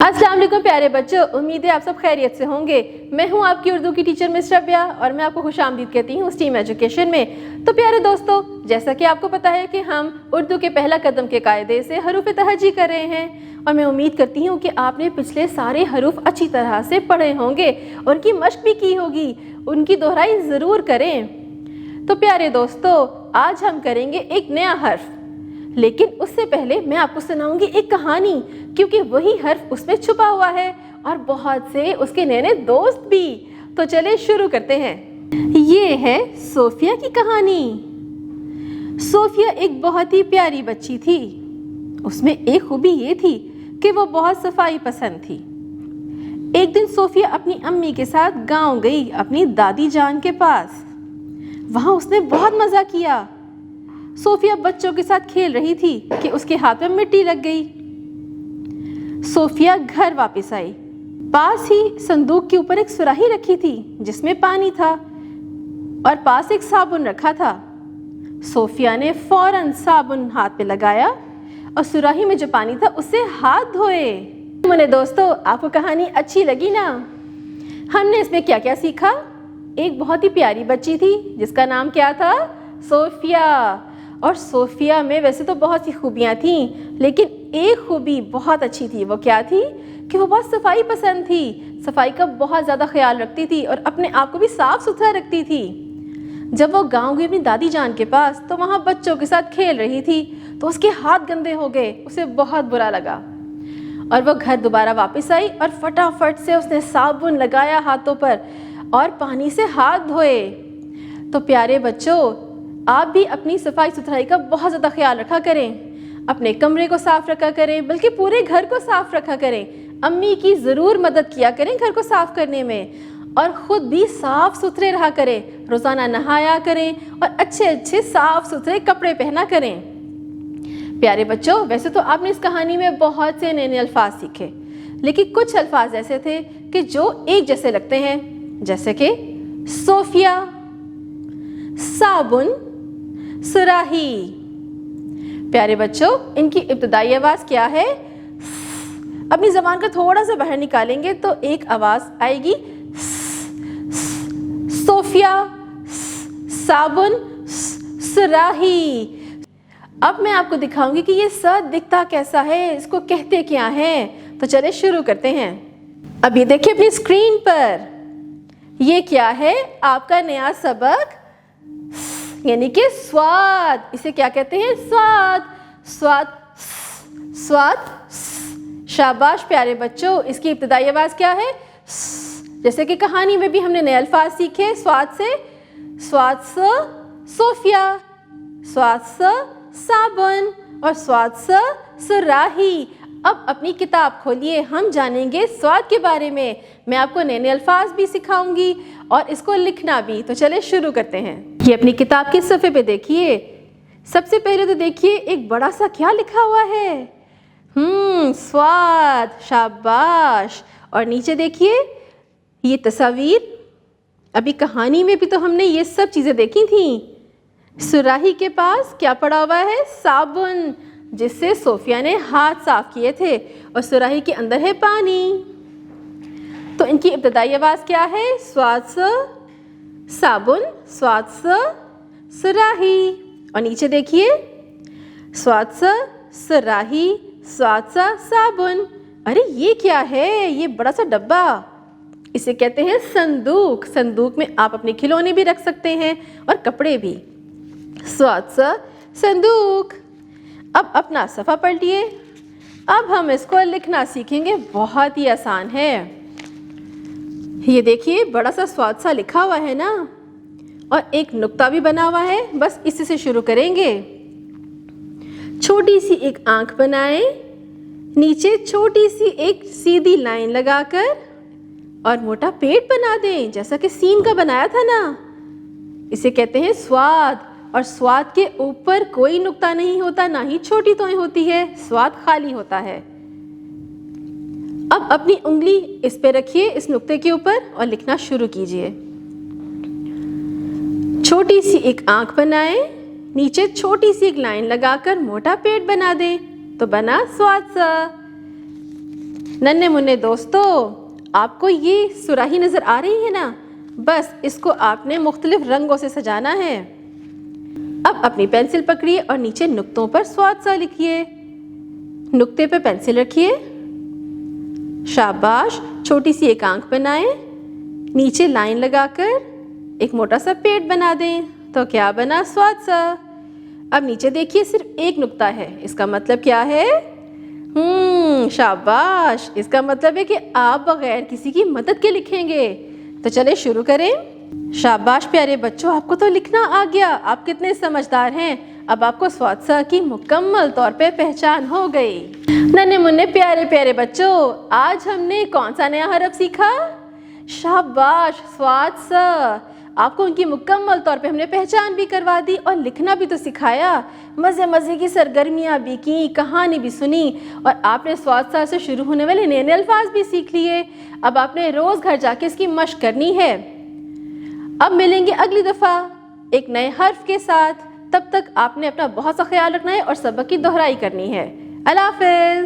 अस्सलाम वालेकुम प्यारे बच्चों, उम्मीद है आप सब खैरियत से होंगे। मैं हूं आपकी उर्दू की टीचर मिस रबिया और मैं आपको खुशामदीद कहती हूं स्टीम एजुकेशन में। तो प्यारे दोस्तों, जैसा कि आपको पता है कि हम उर्दू के पहला कदम के कायदे से हरूफ तहज्जी कर रहे हैं और मैं उम्मीद करती हूं कि आपने पिछले सारे हरूफ अच्छी तरह से पढ़े होंगे, उनकी मश्क भी की होगी, उनकी दोहराई ज़रूर करें। तो प्यारे दोस्तों, आज हम करेंगे एक नया हर्फ, लेकिन उससे पहले मैं आपको सुनाऊंगी एक कहानी, क्योंकि वही हर्फ उसमें छुपा हुआ है और बहुत से उसके नए नए दोस्त भी। तो चले शुरू करते हैं। ये है सोफिया की कहानी। सोफिया एक बहुत ही प्यारी बच्ची थी। उसमें एक खूबी ये थी कि वो बहुत सफाई पसंद थी। एक दिन सोफिया अपनी अम्मी के साथ गांव गई, अपनी दादी जान के पास। वहां उसने बहुत मजा किया। सोफिया बच्चों के साथ खेल रही थी कि उसके हाथ में मिट्टी लग गई। सोफिया घर वापस आई। पास ही संदूक के ऊपर एक सुराही रखी थी जिसमें पानी था और पास एक साबुन रखा था। सोफिया ने फौरन साबुन हाथ पे लगाया और सुराही में जो पानी था उससे हाथ धोए। मेरे दोस्तों, आपको कहानी अच्छी लगी ना? हमने इसमें क्या क्या सीखा? एक बहुत ही प्यारी बच्ची थी जिसका नाम क्या था? सोफिया। और सोफिया में वैसे तो बहुत सी खूबियाँ थीं, लेकिन एक खूबी बहुत अच्छी थी। वो क्या थी? कि वो बहुत सफाई पसंद थी, सफाई का बहुत ज़्यादा ख्याल रखती थी और अपने आप को भी साफ सुथरा रखती थी। जब वो गांव गई अपनी दादी जान के पास, तो वहाँ बच्चों के साथ खेल रही थी, तो उसके हाथ गंदे हो गए। उसे बहुत बुरा लगा और वो घर दोबारा वापस आई और फटाफट से उसने साबुन लगाया हाथों पर और पानी से हाथ धोए। तो प्यारे बच्चों, आप भी अपनी सफाई सुथराई का बहुत ज़्यादा ख्याल रखा करें। अपने कमरे को साफ रखा करें, बल्कि पूरे घर को साफ रखा करें। अम्मी की ज़रूर मदद किया करें घर को साफ करने में और ख़ुद भी साफ सुथरे रहा करें। रोज़ाना नहाया करें और अच्छे अच्छे साफ सुथरे कपड़े पहना करें। प्यारे बच्चों, वैसे तो आपने इस कहानी में बहुत से नए नए अल्फाज सीखे, लेकिन कुछ अल्फाज ऐसे थे कि जो एक जैसे लगते हैं, जैसे कि सोफिया, साबुन, सुराही। प्यारे बच्चों, इनकी इब्तदाई आवाज़ क्या है? अपनी ज़बान को थोड़ा सा बाहर निकालेंगे तो एक आवाज़ आएगी सोफिया, साबुन, सुराही। अब मैं आपको दिखाऊंगी कि ये स दिखता कैसा है, इसको कहते क्या हैं। तो चले शुरू करते हैं। अब ये देखिए अपनी स्क्रीन पर, ये क्या है? आपका नया सबक, यानी कि स्वाद। इसे क्या कहते हैं? स्वाद। स्वाद, स्वाद। शाबाश प्यारे बच्चों, इसकी इब्तदाई आवाज़ क्या है? जैसे कि कहानी में भी हमने नए अल्फाज सीखे स्वाद से। स्वाद स सोफिया, स्वाद स साबुन और स्वाद स सुराही। अब अपनी किताब खोलिए, हम जानेंगे स्वाद के बारे में। मैं आपको नए नए अल्फाज भी सिखाऊंगी और इसको लिखना भी। तो चले शुरू करते हैं। ये अपनी किताब के सफ़े पे देखिए। सबसे पहले तो देखिए एक बड़ा सा क्या लिखा हुआ है? स्वाद। शाबाश। और नीचे देखिए ये तस्वीर। अभी कहानी में भी तो हमने ये सब चीज़ें देखी थी। सुराही के पास क्या पड़ा हुआ है? साबुन, जिससे सोफिया ने हाथ साफ किए थे, और सुराही के अंदर है पानी। तो इनकी इब्तदाई आवाज़ क्या है? स्वाद स साबुन, स्वाद स सुराही। और नीचे देखिए स्वाद स सुराही, स्वाद स साबुन। अरे ये क्या है? ये बड़ा सा डब्बा, इसे कहते हैं संदूक। संदूक में आप अपने खिलौने भी रख सकते हैं और कपड़े भी। स्वाद स संदूक। अब अपना सफ़ा पलटिए। अब हम इसको लिखना सीखेंगे, बहुत ही आसान है। ये देखिए बड़ा सा स्वाद सा लिखा हुआ है ना, और एक नुक्ता भी बना हुआ है। बस इसी से शुरू करेंगे। छोटी सी एक आंख बनाएं, नीचे छोटी सी एक सीधी लाइन लगाकर और मोटा पेट बना दें, जैसा कि सीन का बनाया था ना। इसे कहते हैं स्वाद। और स्वाद के ऊपर कोई नुक्ता नहीं होता, ना ही छोटी तोय होती है। स्वाद खाली होता है। अब अपनी उंगली इस पे रखिए, इस नुक्ते के ऊपर, और लिखना शुरू कीजिए। छोटी सी एक आंख बनाएं, नीचे छोटी सी एक लाइन लगाकर मोटा पेट बना दें, तो बना स्वाद सा। नन्हे मुन्ने दोस्तों, आपको ये सुराही नज़र आ रही है ना? बस इसको आपने मुख्तलिफ रंगों से सजाना है। अब अपनी पेंसिल पकड़िए और नीचे नुक्तों पर स्वाद सा लिखिए। नुक्ते पे पेंसिल रखिए। शाबाश, छोटी सी एक आंख बनाएं, नीचे लाइन लगाकर एक मोटा सा पेट बना दें, तो क्या बना? स्वाद सा। अब नीचे देखिए, सिर्फ एक नुक्ता है, इसका मतलब क्या है? शाबाश, इसका मतलब है कि आप बगैर किसी की मदद के लिखेंगे। तो चले शुरू करें। शाबाश प्यारे बच्चों, आपको तो लिखना आ गया, आप कितने समझदार हैं। अब आपको स्वाद सा की मुकम्मल तौर पे पहचान हो गई। नन्हे मुन्ने प्यारे प्यारे बच्चों, आज हमने कौन सा नया हरफ सीखा? शाबाश, स्वाद सा। आपको उनकी मुकम्मल तौर पे हमने पहचान भी करवा दी और लिखना भी तो सिखाया। मज़े मज़े की सरगर्मियाँ भी की, कहानी भी सुनी और आपने स्वाद सा से शुरू होने वाले नए नए अल्फाज भी सीख लिए। अब आपने रोज़ घर जाके इसकी मशक करनी है। अब मिलेंगे अगली दफ़ा एक नए हर्फ के साथ। तब तक आपने अपना बहुत सा ख्याल रखना है और सबक की दोहराई करनी है। अल्लाह हाफ़िज़।